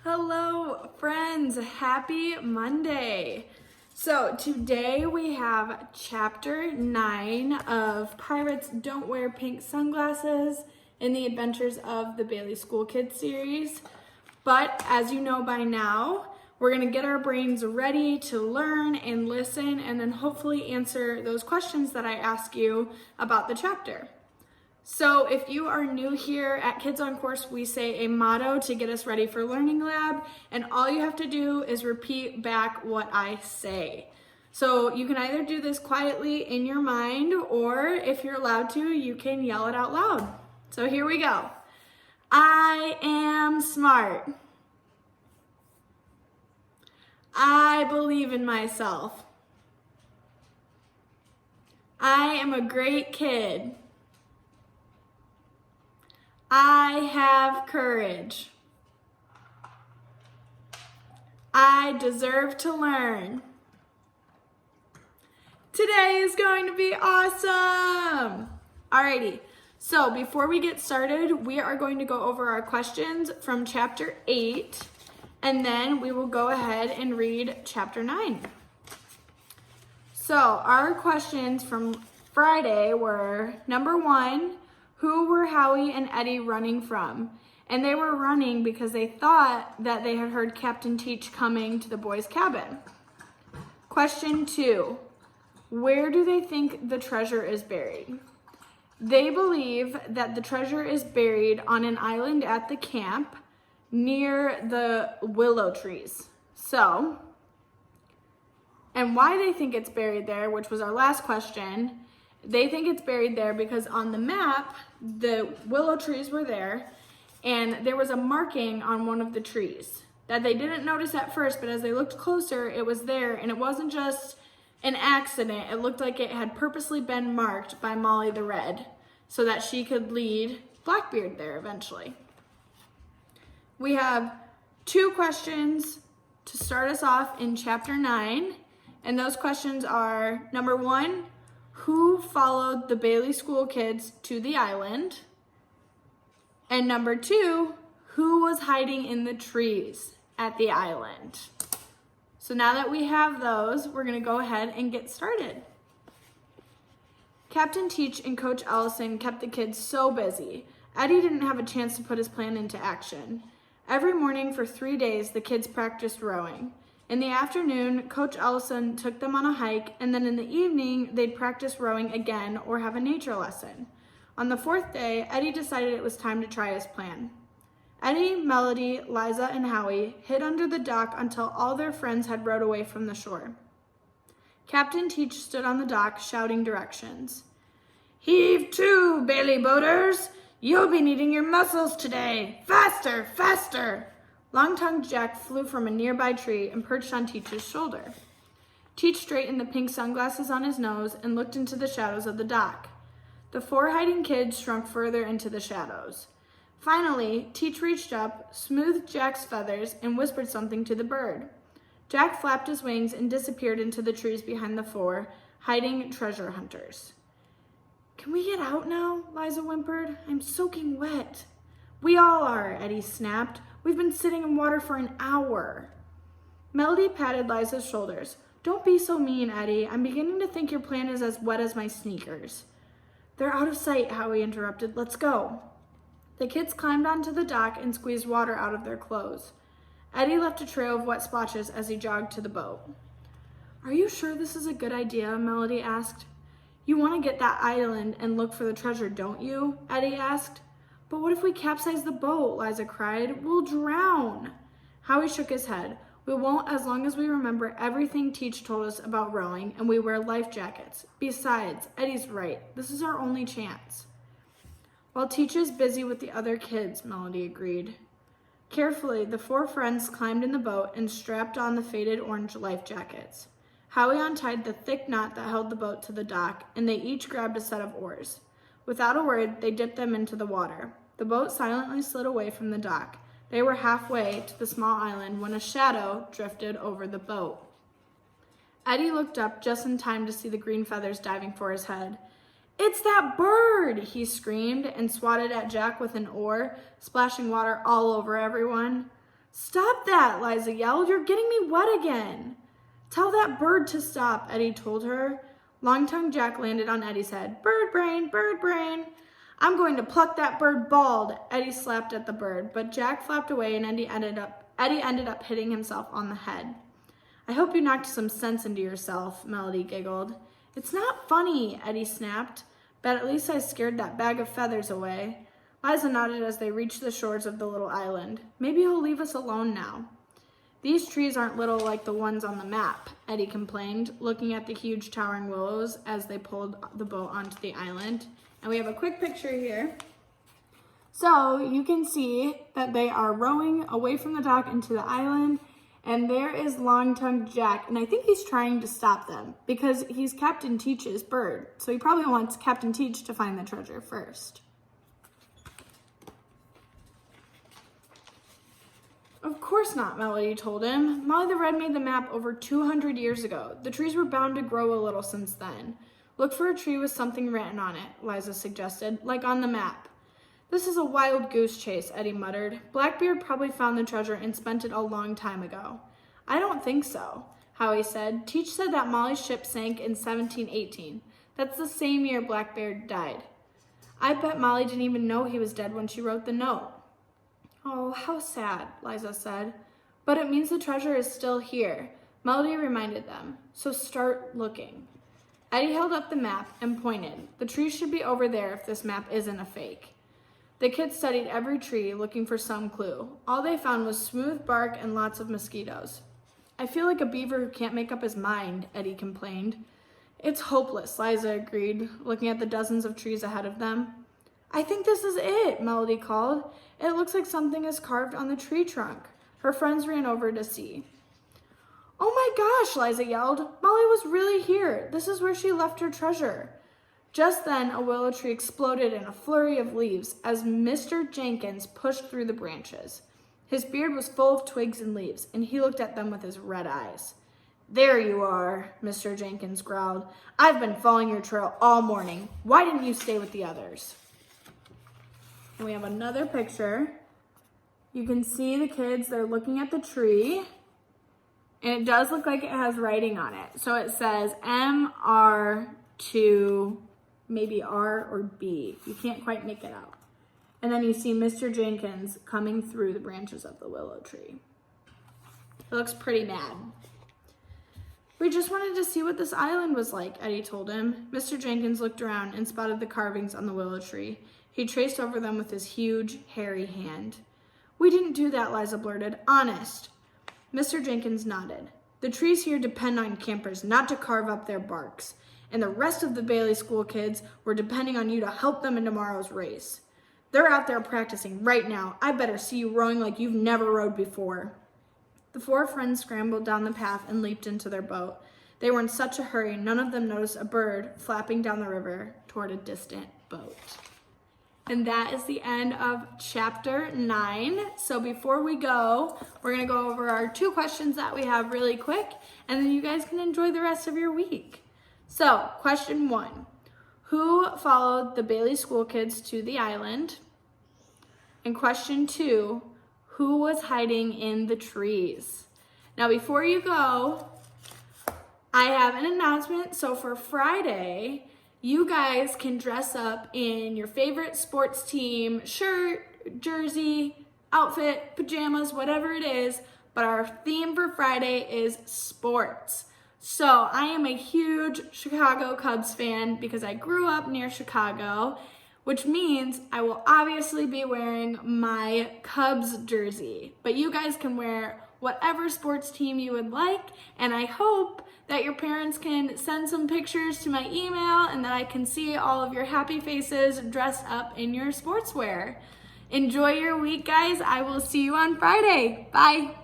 Hello, friends. Happy Monday. So today we have chapter 9 of Pirates Don't Wear Pink Sunglasses in the Adventures of the Bailey School Kids series. But as you know by now, we're going to get our brains ready to learn and listen and then hopefully answer those questions that I ask you about the chapter. So if you are new here at Kids on Course, we say a motto to get us ready for Learning Lab, and all you have to do is repeat back what I say. So you can either do this quietly in your mind, or if you're allowed to, you can yell it out loud. So here we go. I am smart. I believe in myself. I am a great kid. I have courage. I deserve to learn. Today is going to be awesome. Alrighty, so before we get started, we are going to go over our questions from chapter 8, and then we will go ahead and read chapter 9. So our questions from Friday were, number 1, who were Howie and Eddie running from? And they were running because they thought that they had heard Captain Teach coming to the boys' cabin. Question 2, where do they think the treasure is buried? They believe that the treasure is buried on an island at the camp near the willow trees. So, and why they think it's buried there, which was our last question, they think it's buried there because on the map, the willow trees were there, and there was a marking on one of the trees that they didn't notice at first, but as they looked closer, it was there, and it wasn't just an accident. It looked like it had purposely been marked by Molly the Red so that she could lead Blackbeard there eventually. We have 2 questions to start us off in chapter 9, and those questions are, number 1, who followed the Bailey School Kids to the island? And number 2, who was hiding in the trees at the island? So now that we have those, we're going to go ahead and get started. Captain Teach and Coach Ellison kept the kids so busy. Eddie didn't have a chance to put his plan into action. Every morning for 3 days, the kids practiced rowing. In the afternoon, Coach Ellison took them on a hike, and then in the evening, they'd practice rowing again or have a nature lesson. On the 4th day, Eddie decided it was time to try his plan. Eddie, Melody, Liza, and Howie hid under the dock until all their friends had rowed away from the shore. Captain Teach stood on the dock, shouting directions. "Heave to, Bailey boaters! You'll be needing your muscles today! Faster, faster!" Long-tongued Jack flew from a nearby tree and perched on Teach's shoulder. Teach straightened the pink sunglasses on his nose and looked into the shadows of the dock. The 4 hiding kids shrunk further into the shadows. Finally, Teach reached up, smoothed Jack's feathers, and whispered something to the bird. Jack flapped his wings and disappeared into the trees behind the 4 hiding treasure hunters. "Can we get out now?" Liza whimpered. "I'm soaking wet." "We all are," Eddie snapped. "We've been sitting in water for an hour." Melody patted Liza's shoulders. "Don't be so mean, Eddie. I'm beginning to think your plan is as wet as my sneakers." "They're out of sight," Howie interrupted. "Let's go." The kids climbed onto the dock and squeezed water out of their clothes. Eddie left a trail of wet splotches as he jogged to the boat. "Are you sure this is a good idea?" Melody asked. "You want to get that island and look for the treasure, don't you?" Eddie asked. "But what if we capsize the boat?" Liza cried. "We'll drown." Howie shook his head. "We won't as long as we remember everything Teach told us about rowing and we wear life jackets. Besides, Eddie's right. This is our only chance." "While Teach is busy with the other kids," Melody agreed. Carefully, the 4 friends climbed in the boat and strapped on the faded orange life jackets. Howie untied the thick knot that held the boat to the dock, and they each grabbed a set of oars. Without a word, they dipped them into the water. The boat silently slid away from the dock. They were halfway to the small island when a shadow drifted over the boat. Eddie looked up just in time to see the green feathers diving for his head. "It's that bird!" he screamed and swatted at Jack with an oar, splashing water all over everyone. "Stop that," Liza yelled. "You're getting me wet again." "Tell that bird to stop," Eddie told her. Long-tongued Jack landed on Eddie's head. "Bird brain, bird brain." "I'm going to pluck that bird bald." Eddie slapped at the bird, but Jack flapped away and Eddie ended up hitting himself on the head. "I hope you knocked some sense into yourself," Melody giggled. "It's not funny," Eddie snapped, "but at least I scared that bag of feathers away." Liza nodded as they reached the shores of the little island. "Maybe he'll leave us alone now." "These trees aren't little like the ones on the map," Eddie complained, looking at the huge towering willows as they pulled the boat onto the island. And we have a quick picture here. So you can see that they are rowing away from the dock into the island, and there is Long-tongued Jack, and I think he's trying to stop them because he's Captain Teach's bird, so he probably wants Captain Teach to find the treasure first. "Of course not," Melody told him. "Molly the Red made the map over 200 years ago. The trees were bound to grow a little since then." "Look for a tree with something written on it," Liza suggested, "like on the map." "This is a wild goose chase," Eddie muttered. "Blackbeard probably found the treasure and spent it a long time ago." "I don't think so," Howie said. "Teach said that Molly's ship sank in 1718. That's the same year Blackbeard died. I bet Molly didn't even know he was dead when she wrote the note." "Oh, how sad," Liza said. "But it means the treasure is still here," Melody reminded them. "So start looking." Eddie held up the map and pointed. "The trees should be over there if this map isn't a fake." The kids studied every tree, looking for some clue. All they found was smooth bark and lots of mosquitoes. "I feel like a beaver who can't make up his mind," Eddie complained. "It's hopeless," Liza agreed, looking at the dozens of trees ahead of them. "I think this is it," Melody called. "It looks like something is carved on the tree trunk." Her friends ran over to see. "Oh my gosh," Liza yelled. "Molly was really here. This is where she left her treasure." Just then, a willow tree exploded in a flurry of leaves as Mr. Jenkins pushed through the branches. His beard was full of twigs and leaves, and he looked at them with his red eyes. "There you are," Mr. Jenkins growled. "I've been following your trail all morning. Why didn't you stay with the others?" And we have another picture. You can see the kids, they're looking at the tree, and it does look like it has writing on it. So it says MR2, maybe R or B. You can't quite make it out. And then you see Mr. Jenkins coming through the branches of the willow tree. It looks pretty mad. "We just wanted to see what this island was like," Eddie told him. Mr. Jenkins looked around and spotted the carvings on the willow tree. He traced over them with his huge, hairy hand. "We didn't do that," Liza blurted. "Honest." Mr. Jenkins nodded. "The trees here depend on campers not to carve up their barks, and the rest of the Bailey School kids were depending on you to help them in tomorrow's race. They're out there practicing right now. I better see you rowing like you've never rowed before." The four friends scrambled down the path and leaped into their boat. They were in such a hurry, none of them noticed a bird flapping down the river toward a distant boat. And that is the end of chapter 9. So before we go, we're going to go over our 2 questions that we have really quick, and then you guys can enjoy the rest of your week. So, question 1. Who followed the Bailey School kids to the island? And question 2, who was hiding in the trees? Now, before you go, I have an announcement. So for Friday, you guys can dress up in your favorite sports team, shirt, jersey, outfit, pajamas, whatever it is, but our theme for Friday is sports. So I am a huge Chicago Cubs fan because I grew up near Chicago, which means I will obviously be wearing my Cubs jersey, but you guys can wear whatever sports team you would like, and I hope that your parents can send some pictures to my email and that I can see all of your happy faces dressed up in your sportswear. Enjoy your week, guys. I will see you on Friday. Bye.